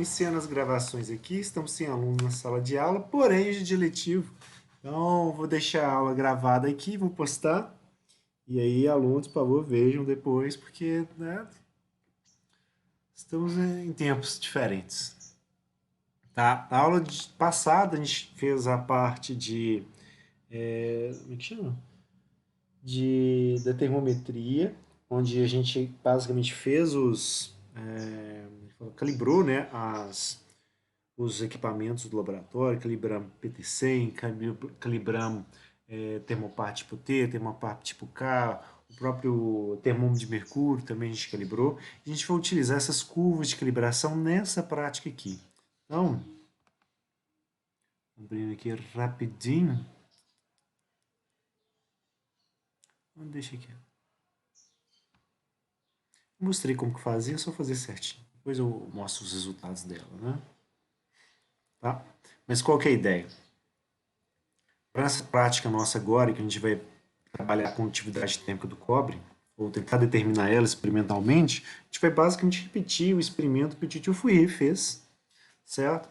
iniciando as gravações aqui, estamos sem aluno na sala de aula, porém hoje é dia letivo. Então, vou deixar a aula gravada aqui, vou postar. E aí, alunos, por favor, vejam depois, porque, né, estamos em tempos diferentes. Tá? Na aula passada, a gente fez a parte de, como é que chama? Da termometria, onde a gente basicamente fez calibrou, né, os equipamentos do laboratório, calibramos PT100, calibramos termopar tipo T, termopar tipo K, o próprio termômetro de mercúrio também a gente calibrou. A gente vai utilizar essas curvas de calibração nessa prática aqui. Então, abrindo aqui rapidinho. Deixa aqui. Mostrei como que fazia, é só fazer certinho. Depois eu mostro os resultados dela, né? Tá? Mas qual que é a ideia? Para essa prática nossa agora, que a gente vai trabalhar a condutividade térmica do cobre, ou tentar determinar ela experimentalmente, a gente vai basicamente repetir o experimento que o tio Fourier fez, certo?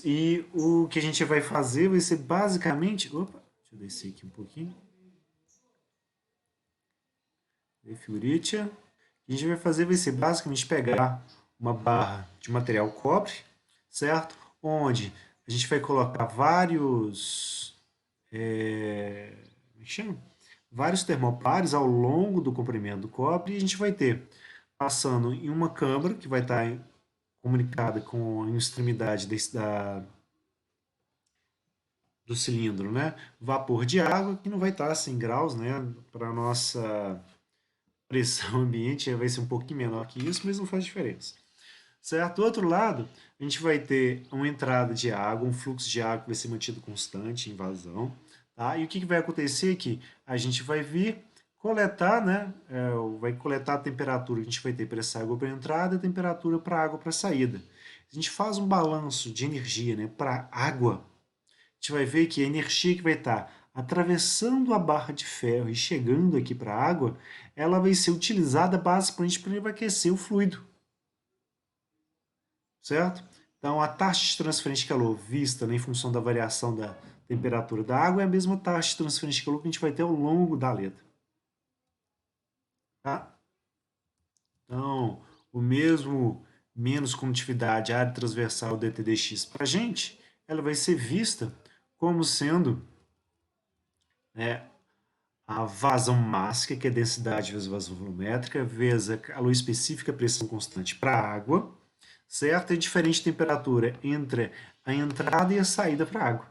E o que a gente vai fazer vai ser basicamente... Opa, deixa eu descer aqui um pouquinho. Fioritia. O que a gente vai fazer vai ser basicamente pegar uma barra de material cobre, certo? Onde a gente vai colocar vários termopares ao longo do comprimento do cobre, e a gente vai ter, passando em uma câmara, que vai estar comunicada com a extremidade do cilindro, né? Vapor de água, que não vai estar a 100 graus, né? Para a nossa pressão ambiente vai ser um pouquinho menor que isso, mas não faz diferença. Certo? Do outro lado, a gente vai ter uma entrada de água, um fluxo de água que vai ser mantido constante em vazão. Tá? E o que vai acontecer aqui? A gente vai vir coletar, né? Vai coletar a temperatura que a gente vai ter para essa água para entrada e a temperatura para a água para saída. A gente faz um balanço de energia, né, para água. A gente vai ver que a energia que vai estar atravessando a barra de ferro e chegando aqui para a água, ela vai ser utilizada basicamente para aquecer o fluido. Certo? Então, a taxa de transferência de calor vista, né, em função da variação da temperatura da água é a mesma taxa de transferência de calor que a gente vai ter ao longo da letra. Tá? Então, o mesmo menos condutividade, área transversal dTdx para a gente, ela vai ser vista como sendo, né, a vazão mássica, que é a densidade vezes vazão volumétrica, vezes a calor específica, pressão constante para a água, certo? E diferente temperatura entre a entrada e a saída para a água.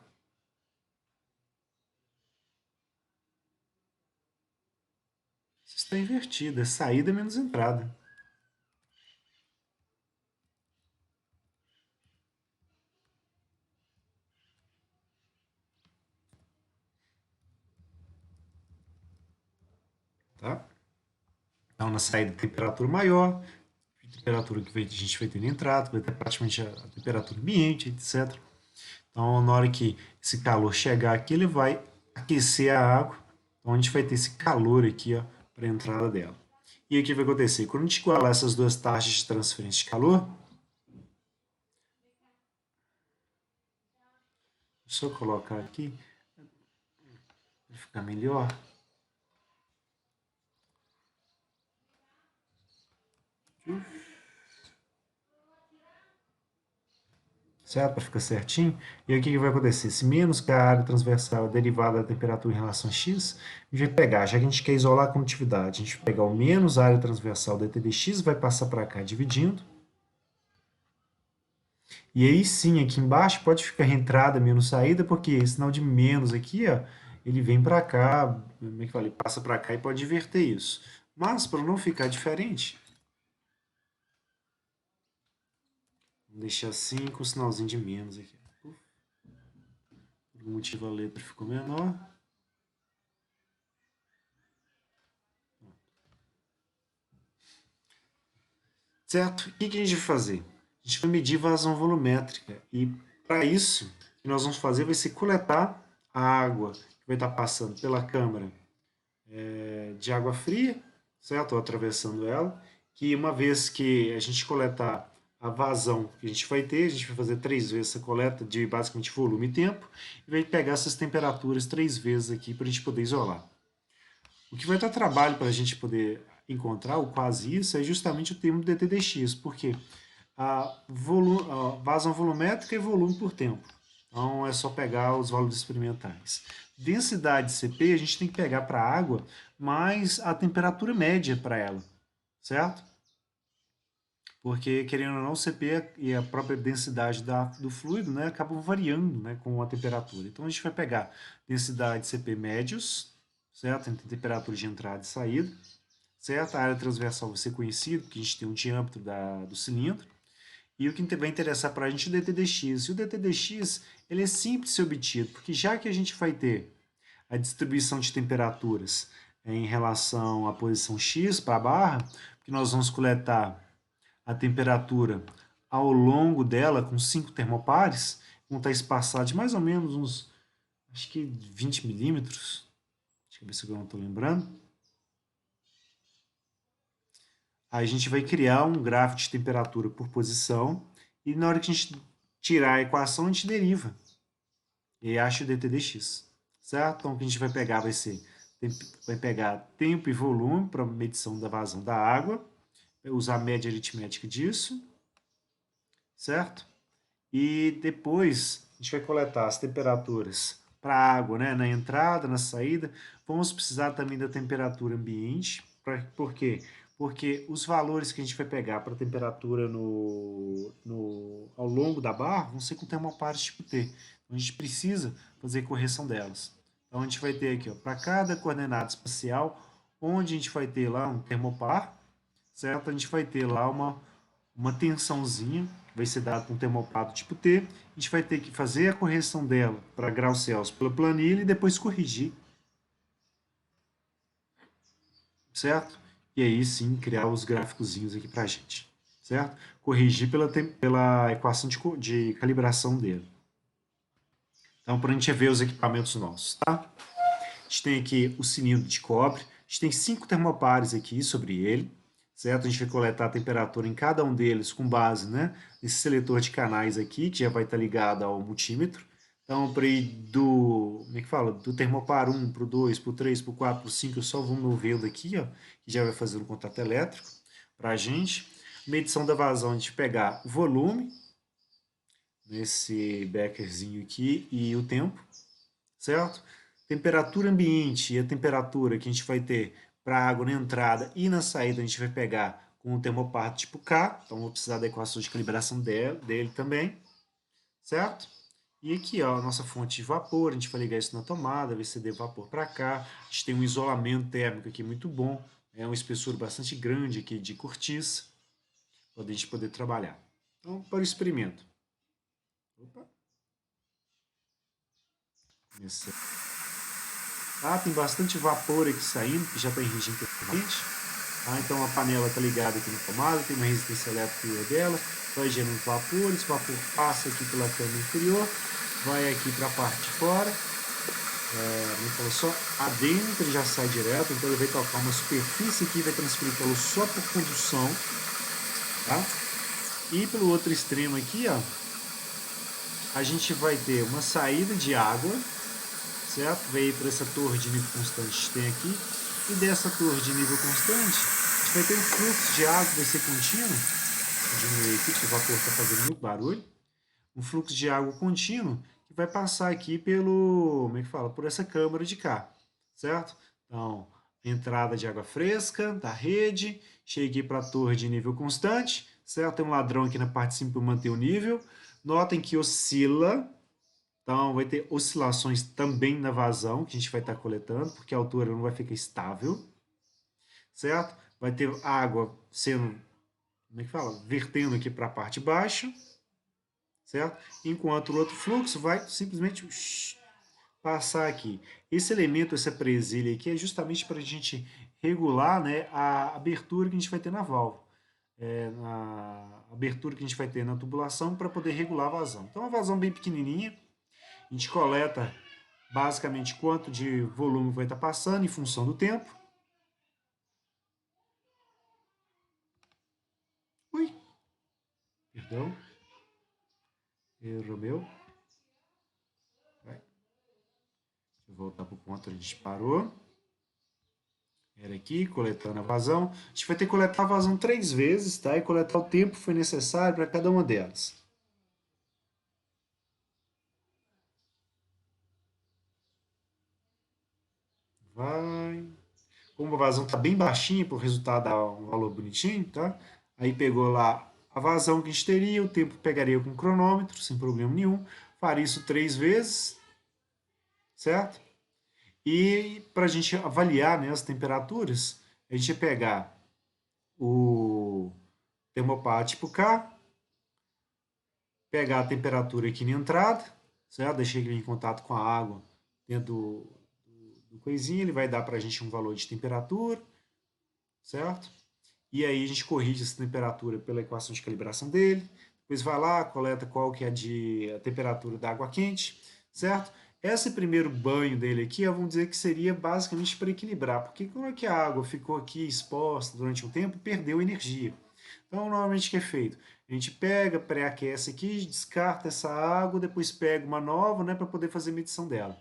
Isso está invertido, é saída menos entrada. Tá? Então, na saída, temperatura maior, a temperatura que a gente vai ter na entrada, vai ter praticamente a temperatura ambiente, etc. Então, na hora que esse calor chegar aqui, ele vai aquecer a água. Então, a gente vai ter esse calor aqui para a entrada dela. E aí, o que vai acontecer? Quando a gente igualar essas duas taxas de transferência de calor, deixa eu colocar aqui para ficar melhor. Certo? Para ficar certinho. E aí o que vai acontecer? Se menos que a área transversal é derivada da temperatura em relação a x, a gente vai pegar, já que a gente quer isolar a condutividade, a gente vai pegar o menos a área transversal dt dx, vai passar para cá dividindo. E aí sim, aqui embaixo pode ficar entrada menos saída, porque esse sinal de menos aqui, ó, ele vem para cá, como é que fala? Ele passa para cá e pode inverter isso. Mas, para não ficar diferente, vamos deixar assim com o sinalzinho de menos aqui. Por algum motivo a letra ficou menor. Certo? O que a gente vai fazer? A gente vai medir vazão volumétrica. E para isso, o que nós vamos fazer vai ser coletar a água que vai estar passando pela câmara de água fria, certo? Ou atravessando ela. Que uma vez que a gente coletar a vazão que a gente vai ter. A gente vai fazer 3 vezes essa coleta de basicamente volume e tempo, e vai pegar essas temperaturas 3 vezes aqui para a gente poder isolar. O que vai dar trabalho para a gente poder encontrar o quase isso é justamente o termo DTDX, porque a vazão volumétrica é volume por tempo. Então é só pegar os valores experimentais. Densidade CP a gente tem que pegar para a água mais a temperatura média para ela, certo? Porque, querendo ou não, o CP e a própria densidade do fluido, né, acabam variando, né, com a temperatura. Então, a gente vai pegar densidade CP médios, certo? Entre temperatura de entrada e saída, certo? A área transversal vai ser conhecida, porque a gente tem um diâmetro do cilindro. E o que vai interessar para a gente é o DTDX. E o DTDX, ele é simples de ser obtido, porque já que a gente vai ter a distribuição de temperaturas em relação à posição X para a barra, que nós vamos coletar a temperatura ao longo dela com 5 termopares, vão estar espaçados de mais ou menos uns, acho que 20 milímetros. Deixa eu ver se eu não estou lembrando. Aí a gente vai criar um gráfico de temperatura por posição e na hora que a gente tirar a equação, a gente deriva e acha o dTdx, certo? Então o que a gente vai pegar vai pegar tempo e volume para medição da vazão da água, usar a média aritmética disso, certo? E depois a gente vai coletar as temperaturas para a água, né, na entrada, na saída. Vamos precisar também da temperatura ambiente. Por quê? Porque os valores que a gente vai pegar para a temperatura ao longo da barra vão ser com termopares tipo T. Então a gente precisa fazer correção delas. Então a gente vai ter aqui, para cada coordenada espacial, onde a gente vai ter lá um termopar, certo? A gente vai ter lá uma tensãozinha, vai ser dada com um termopato tipo T, a gente vai ter que fazer a correção dela para graus Celsius pela planilha e depois corrigir, certo? E aí sim criar os gráficozinhos aqui para a gente, certo? Corrigir pela equação de calibração dele. Então, para a gente ver os equipamentos nossos, tá? A gente tem aqui o cilindro de cobre, a gente tem 5 termopares aqui sobre ele, certo? A gente vai coletar a temperatura em cada um deles com base, né, nesse seletor de canais aqui, que já vai estar ligado ao multímetro. Então, para ir como é que fala? Do termopar 1 para o 2, para o 3, para o 4, para o 5, eu só vou movendo aqui, ó, que já vai fazer um contato elétrico para a gente. Medição da vazão, a gente pegar o volume, nesse beckerzinho aqui, e o tempo, certo? Temperatura ambiente e a temperatura que a gente vai ter para a água na entrada e na saída a gente vai pegar com o termopar tipo K, então vou precisar da equação de calibração dele também, certo? E aqui, ó, a nossa fonte de vapor, a gente vai ligar isso na tomada, vai ceder vapor para cá, a gente tem um isolamento térmico aqui muito bom, é uma espessura bastante grande aqui de cortiça, para a gente poder trabalhar. Então, para o experimento. Opa. Esse tá? Tem bastante vapor aqui saindo, que já está em regime permanente. Tá? Então a panela está ligada aqui na tomada, tem uma resistência elétrica dela, vai gerando vapor, esse vapor passa aqui pela câmara inferior, vai aqui para a parte de fora, não falou só adentro, ele já sai direto, então ele vai tocar uma superfície aqui, vai transferir calor só por condução, tá? E pelo outro extremo aqui, ó, a gente vai ter uma saída de água, certo? Veio por essa torre de nível constante que tem aqui. E dessa torre de nível constante, a gente vai ter um fluxo de água que vai ser contínuo. Vou diminuir aqui, porque o vapor está fazendo muito barulho. Um fluxo de água contínuo que vai passar aqui como é que fala? Por essa câmara de cá, certo? Então, entrada de água fresca da rede, chega aqui para a torre de nível constante, certo? Tem um ladrão aqui na parte de cima para manter o nível. Notem que oscila, então, vai ter oscilações também na vazão, que a gente vai estar coletando, porque a altura não vai ficar estável, certo? Vai ter água sendo, como é que fala? Vertendo aqui para a parte baixa, certo? Enquanto o outro fluxo vai simplesmente passar aqui. Esse elemento, essa presilha aqui, é justamente para a gente regular, né, a abertura que a gente vai ter na válvula. Na abertura que a gente vai ter na tubulação para poder regular a vazão. Então, uma vazão bem pequenininha, a gente coleta basicamente quanto de volume vai estar passando em função do tempo. Ui, Perdão. Erro meu. Vai. Deixa eu voltar para o ponto onde a gente parou. Era aqui, coletando a vazão. A gente vai ter que coletar a vazão 3 vezes, tá? E coletar o tempo que foi necessário para cada uma delas. Vai. Como a vazão está bem baixinha, para o resultado dar um valor bonitinho, tá? Aí pegou lá a vazão que a gente teria, o tempo pegaria com o cronômetro, sem problema nenhum. Faria isso 3 vezes, certo? E para a gente avaliar, né, as temperaturas, a gente ia pegar o termopar tipo K, pegar a temperatura aqui na entrada, certo? Deixei ele em contato com a água dentro do coisinho, ele vai dar para a gente um valor de temperatura, certo? E aí a gente corrige essa temperatura pela equação de calibração dele, depois vai lá, coleta qual que é a temperatura da água quente, certo? Esse primeiro banho dele aqui, vamos dizer que seria basicamente para equilibrar, porque como é que a água ficou aqui exposta durante um tempo, perdeu energia. Então, normalmente o que é feito? A gente pega, pré-aquece aqui, descarta essa água, depois pega uma nova, né, para poder fazer a medição dela,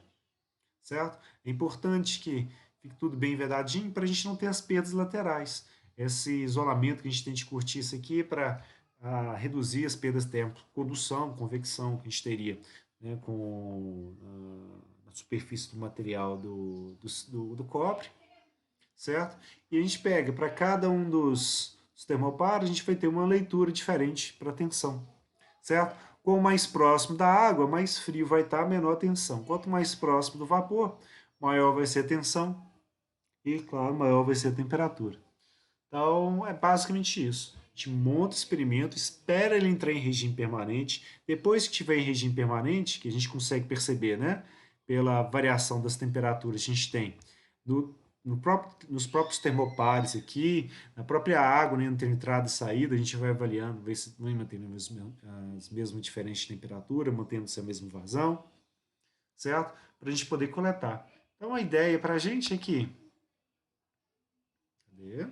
certo? É importante que fique tudo bem vedadinho para a gente não ter as perdas laterais. Esse isolamento que a gente tem de cortiça aqui é para reduzir as perdas térmicas, condução, convecção que a gente teria, né, com a superfície do material do cobre, certo? E a gente pega para cada um dos termopares, a gente vai ter uma leitura diferente para a tensão, certo? Quanto mais próximo da água, mais frio vai estar, menor a tensão. Quanto mais próximo do vapor, maior vai ser a tensão e, claro, maior vai ser a temperatura. Então, é basicamente isso. A gente monta o experimento, espera ele entrar em regime permanente. Depois que estiver em regime permanente, que a gente consegue perceber, né, pela variação das temperaturas que a gente tem nos próprios termopares aqui, na própria água, né, entre entrada e saída, a gente vai avaliando, ver se vai mantendo as mesmas diferentes de temperatura, mantendo-se a mesma vazão, certo? Para a gente poder coletar. Então, a ideia para a gente é que... Cadê?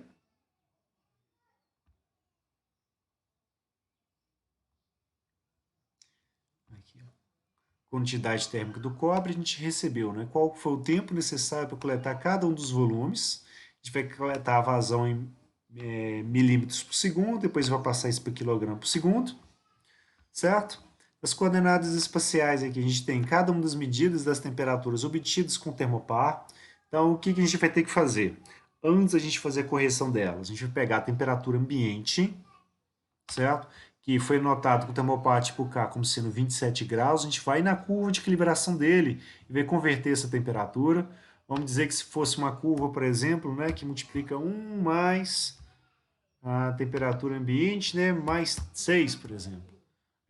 Aqui, ó. Quantidade térmica do cobre, a gente recebeu, né? Qual foi o tempo necessário para coletar cada um dos volumes. A gente vai coletar a vazão em milímetros por segundo, depois vai passar isso para quilograma por segundo, certo? As coordenadas espaciais aqui, a gente tem cada uma das medidas das temperaturas obtidas com o termopar. Então, o que a gente vai ter que fazer? Antes da gente fazer a correção delas, a gente vai pegar a temperatura ambiente, certo? Que foi notado que o termopar tipo K como sendo 27 graus, a gente vai na curva de calibração dele e vai converter essa temperatura. Vamos dizer que se fosse uma curva, por exemplo, né, que multiplica 1 mais a temperatura ambiente, né, mais 6, por exemplo.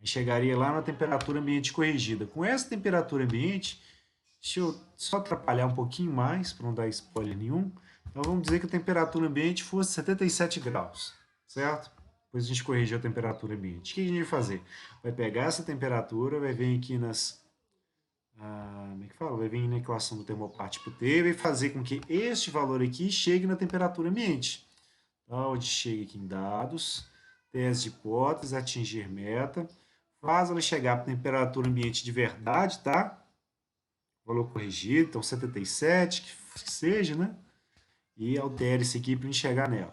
A gente chegaria lá na temperatura ambiente corrigida. Com essa temperatura ambiente, deixa eu só atrapalhar um pouquinho mais, para não dar spoiler nenhum. Então vamos dizer que a temperatura ambiente fosse 77 graus, certo? Depois a gente corrige a temperatura ambiente. O que a gente vai fazer? Vai pegar essa temperatura, vai vir aqui como é que fala? Vai vir na equação do termopar tipo T, e vai fazer com que este valor aqui chegue na temperatura ambiente. Então, a gente chega aqui em dados, tese de hipótese, atingir meta, faz ela chegar para a temperatura ambiente de verdade, tá? Valor corrigido, então 77, que seja, né? E altere isso aqui para a gente chegar nela.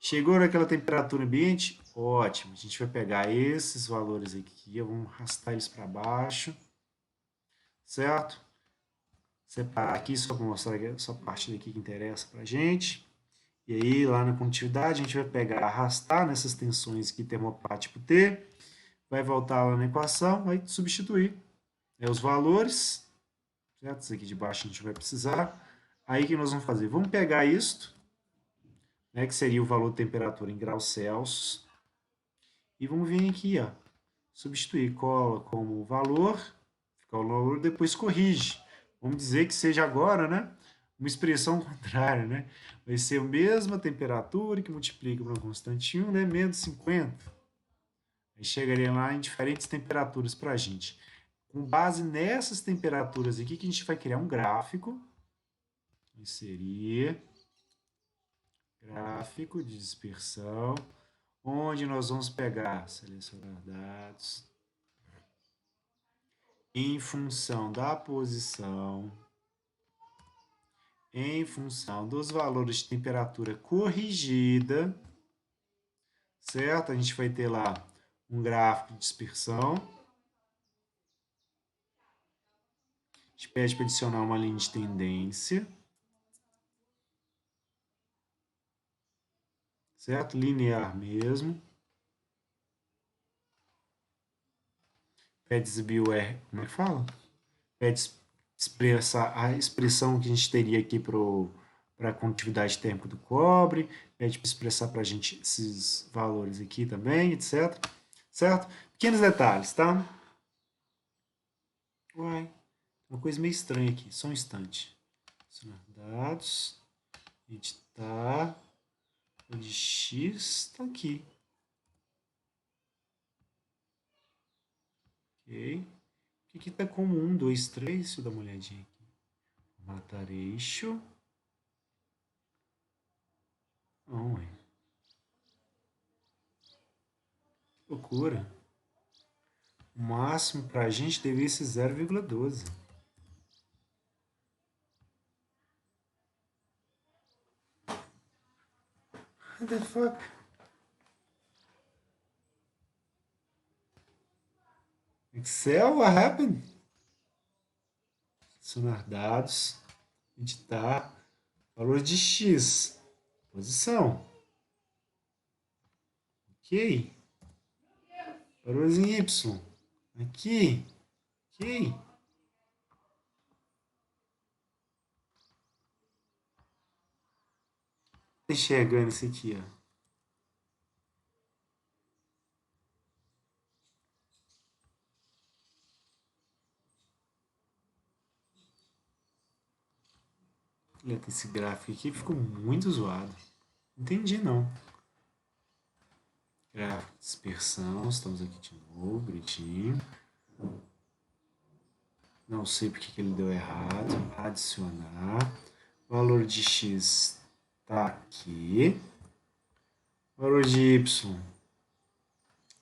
Chegou naquela temperatura ambiente? Ótimo. A gente vai pegar esses valores aqui, vamos arrastar eles para baixo, certo? Separar aqui só para mostrar essa parte daqui que interessa para a gente. E aí, lá na condutividade, a gente vai pegar, arrastar nessas tensões aqui, termopar tipo T, vai voltar lá na equação, vai substituir os valores, certo? Isso aqui de baixo a gente vai precisar. Aí, o que nós vamos fazer? Vamos pegar isto, né, que seria o valor de temperatura em graus Celsius, e vamos vir aqui, ó, substituir, cola como valor, fica o valor, depois corrige. Vamos dizer que seja agora, né, uma expressão contrária, né? Vai ser a mesma temperatura que multiplica por uma constante 1, né, menos 50. Aí chegaria lá em diferentes temperaturas para a gente. Com base nessas temperaturas aqui, que a gente vai criar um gráfico, inserir, gráfico de dispersão, onde nós vamos pegar, selecionar dados, em função da posição, em função dos valores de temperatura corrigida, certo? A gente vai ter lá um gráfico de dispersão. A gente pede para adicionar uma linha de tendência, certo? Linear mesmo. Pede exibir o R, como é que fala? Pede expressar a expressão que a gente teria aqui para a condutividade térmica do cobre, pede para expressar para a gente esses valores aqui também, etc. Certo? Pequenos detalhes, tá? Uai, uma coisa meio estranha aqui, só um instante. Selecionar dados, editar, o de X está aqui. Ok. O que está como 1, 2, 3? Deixa eu dar uma olhadinha aqui. Matar eixo. Não, é. Que loucura. O máximo para a gente deveria ser 0,12. What the fuck? Excel, what happened? Adicionar dados, editar, valor de X, posição. Ok. Valores em Y. Aqui. Ok. Tá enxergando isso aqui, ó. Olha, esse gráfico aqui ficou muito zoado. Entendi, não. Gráfico de dispersão, estamos aqui de novo, bonitinho. Não sei porque que ele deu errado. Adicionar. Valor de X está aqui. Valor de Y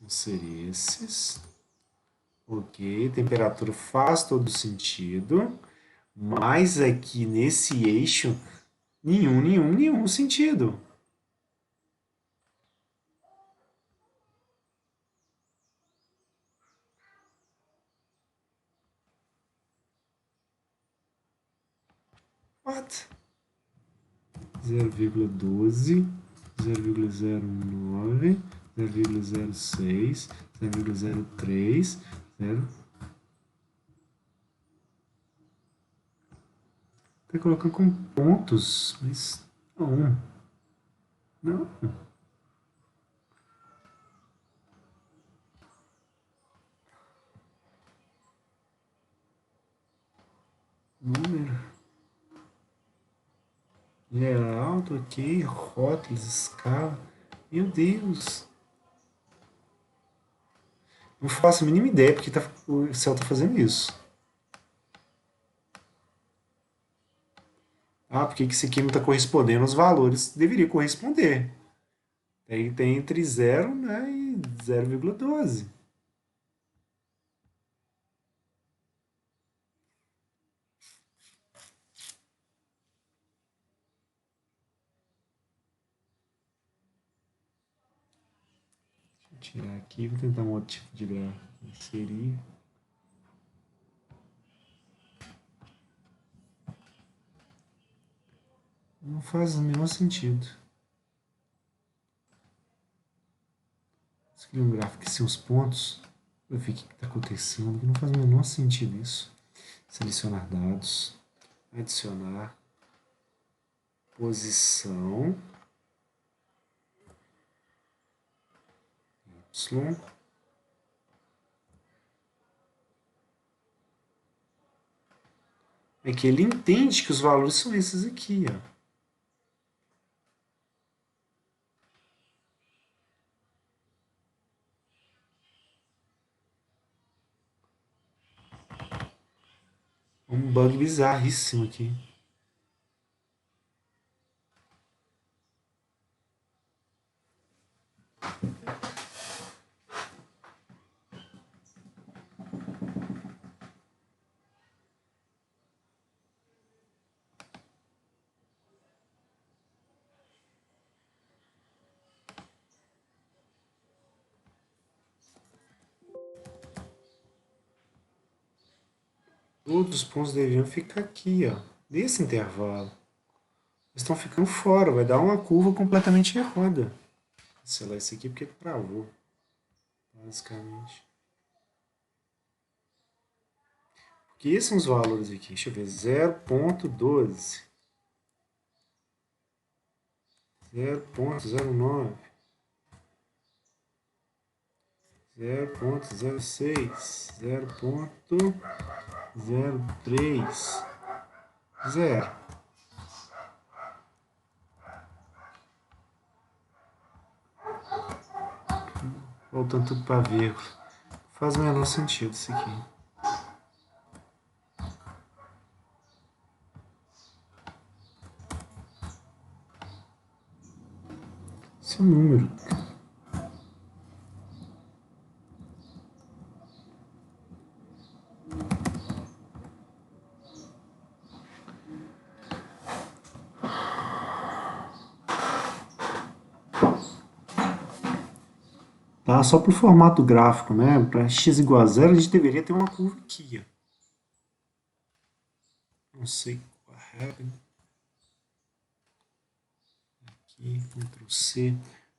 vão ser esses. Ok, temperatura faz todo sentido. Mas aqui nesse eixo, nenhum sentido. What? 0,12, 0,09, 0,06, 0,03, 0. Tá colocando com pontos, mas não. Não. Número. Geral, ok. Rótulos, escala. Meu Deus. Não faço a mínima ideia porque o Excel está fazendo isso. Ah, por que esse aqui não está correspondendo aos valores? Deveria corresponder. Tem entre 0, né, e 0,12. Deixa eu tirar aqui, vou tentar um outro tipo de gráfico. Inserir. Não faz o menor sentido. Escolhi um gráfico que sem os pontos. Eu ver o que está acontecendo. Não faz o menor sentido isso. Selecionar dados. Adicionar. Posição. Y. É que ele entende que os valores são esses aqui, ó. Um bug bizarríssimo aqui. Todos os pontos deviam ficar aqui, ó, nesse intervalo. Eles estão ficando fora, vai dar uma curva completamente errada. Sei lá, esse aqui porque travou, basicamente. Porque esses são os valores aqui. Deixa eu ver, 0,12, 0,09, 0,06, 0,03, 0. Voltando tudo para vírgula. Faz o menor sentido isso aqui. Esse é o número. Tá? Só para o formato gráfico, né? Para x igual a zero, a gente deveria ter uma curva aqui. Ó. Não sei qual é. Aqui, Ctrl C.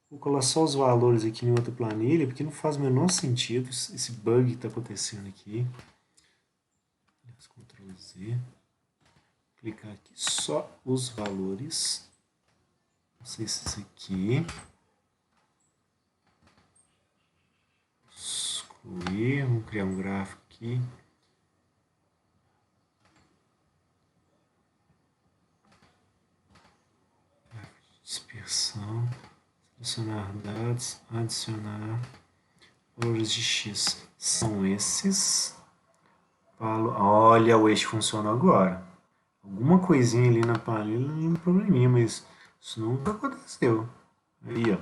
Vou colar só os valores aqui em outra planilha, porque não faz o menor sentido esse bug que está acontecendo aqui. Ctrl Z. Clicar aqui só os valores. Não sei se isso aqui. Excluir. Vamos criar um gráfico aqui. Dispersão. Selecionar dados. Adicionar valores de x. São esses. Olha, o eixo funcionou agora. Alguma coisinha ali na planilha não é probleminha, mas isso nunca aconteceu. Aí, ó.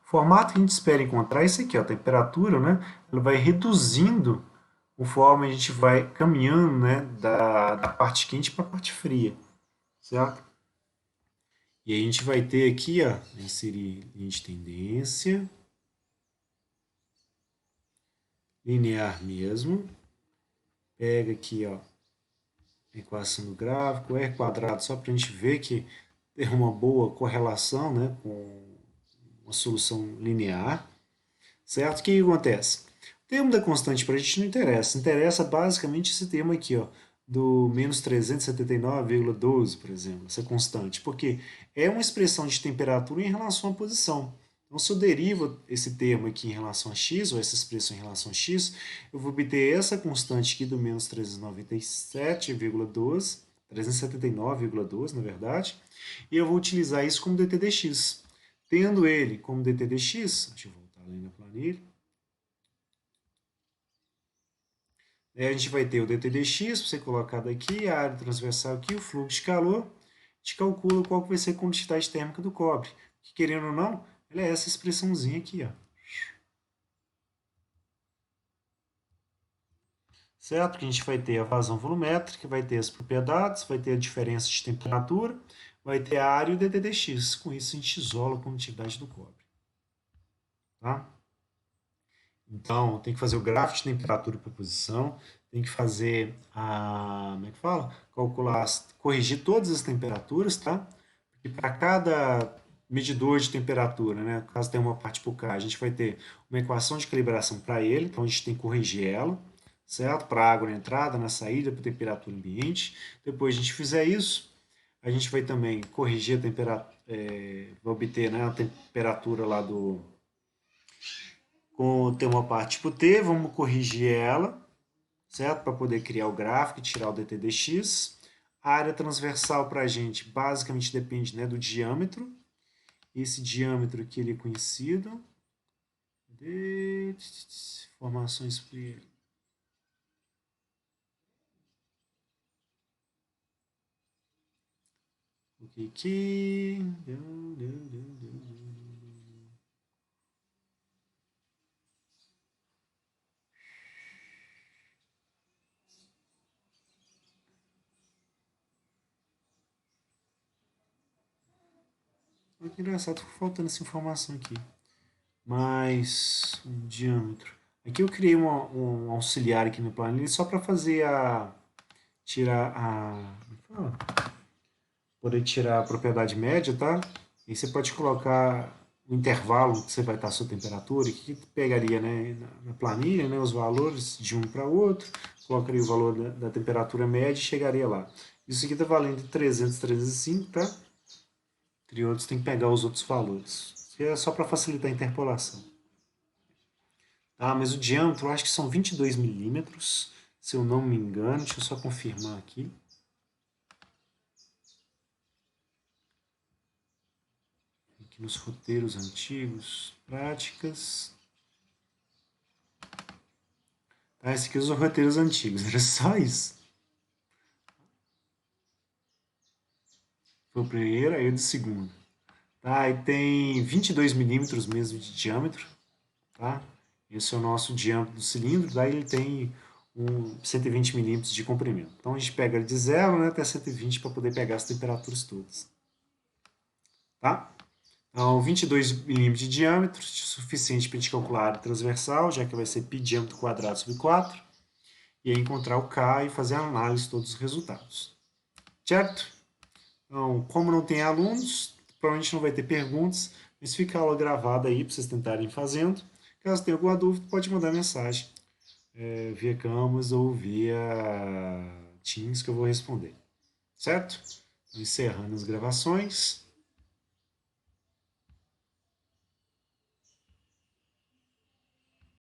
O formato que a gente espera encontrar é esse aqui, ó, a temperatura, né? Ela vai reduzindo conforme a gente vai caminhando, né, da parte quente para a parte fria, certo? E aí a gente vai ter aqui, ó, inserir linha de tendência, linear mesmo. Pega aqui, ó, a equação do gráfico, R quadrado, só para a gente ver que tem uma boa correlação, né, com uma solução linear, certo? O que acontece? O termo da constante para a gente não interessa. Interessa basicamente esse termo aqui, ó, do menos 379,12, por exemplo, essa constante, porque é uma expressão de temperatura em relação à posição. Então, se eu derivo esse termo aqui em relação a x, ou essa expressão em relação a x, eu vou obter essa constante aqui do menos 397,12, 379,12, na verdade, e eu vou utilizar isso como dt dx. Tendo ele como dt dx, deixa eu voltar ali na planilha, a gente vai ter o dt dx, você colocado aqui, a área transversal aqui, o fluxo de calor, a gente calcula qual que vai ser a condutividade térmica do cobre, que querendo ou não, ela é essa expressãozinha aqui, ó. Certo? Que a gente vai ter a vazão volumétrica, vai ter as propriedades, vai ter a diferença de temperatura, vai ter a área e o dt dx. Com isso a gente isola a condutividade do cobre. Tá? Então, tem que fazer o gráfico de temperatura por posição, tem que fazer a, como é que fala? Calcular, corrigir todas as temperaturas, tá? Porque para cada medidor de temperatura, né, caso tenha uma parte por cá, a gente vai ter uma equação de calibração para ele, então a gente tem que corrigir ela, certo? Para a água na entrada, na saída, para a temperatura ambiente. Depois a gente fizer isso, a gente vai também corrigir a temperatura, vai obter, né, a temperatura lá do tem uma parte tipo T, vamos corrigir ela, certo? Para poder criar o gráfico e tirar o dt dx. A área transversal para a gente basicamente depende, né, do diâmetro. Esse diâmetro aqui ele é conhecido. Informações por ele. Ok, aqui. Que engraçado, ficou faltando essa informação aqui. Mais um diâmetro. Aqui eu criei um auxiliar aqui no planilha só para fazer tirar poder tirar a propriedade média, tá? E você pode colocar o intervalo que você vai estar a sua temperatura, que pegaria, né, na planilha, né, os valores de um para o outro, colocaria o valor da temperatura média e chegaria lá. Isso aqui está valendo 300, 305, tá? Entre outros, tem que pegar os outros valores. Isso é só para facilitar a interpolação. Ah, mas o diâmetro eu acho que são 22 milímetros, se eu não me engano. Deixa eu só confirmar aqui. Aqui nos roteiros antigos, práticas. Ah, esse aqui é os roteiros antigos, era só isso. Foi o primeiro, aí o do segundo. Tá, e tem 22 milímetros mesmo de diâmetro, tá? Esse é o nosso diâmetro do cilindro, daí ele tem 120 milímetros de comprimento. Então a gente pega de 0, né, até 120 para poder pegar as temperaturas todas. Tá? Então 22 milímetros de diâmetro, suficiente para a gente calcular a área transversal, já que vai ser π diâmetro quadrado sobre 4, e aí encontrar o K e fazer a análise de todos os resultados. Certo? Então, como não tem alunos, provavelmente não vai ter perguntas, mas fica a aula gravada aí para vocês tentarem fazendo. Caso tenha alguma dúvida, pode mandar mensagem via Canvas ou via Teams que eu vou responder. Certo? Encerrando as gravações.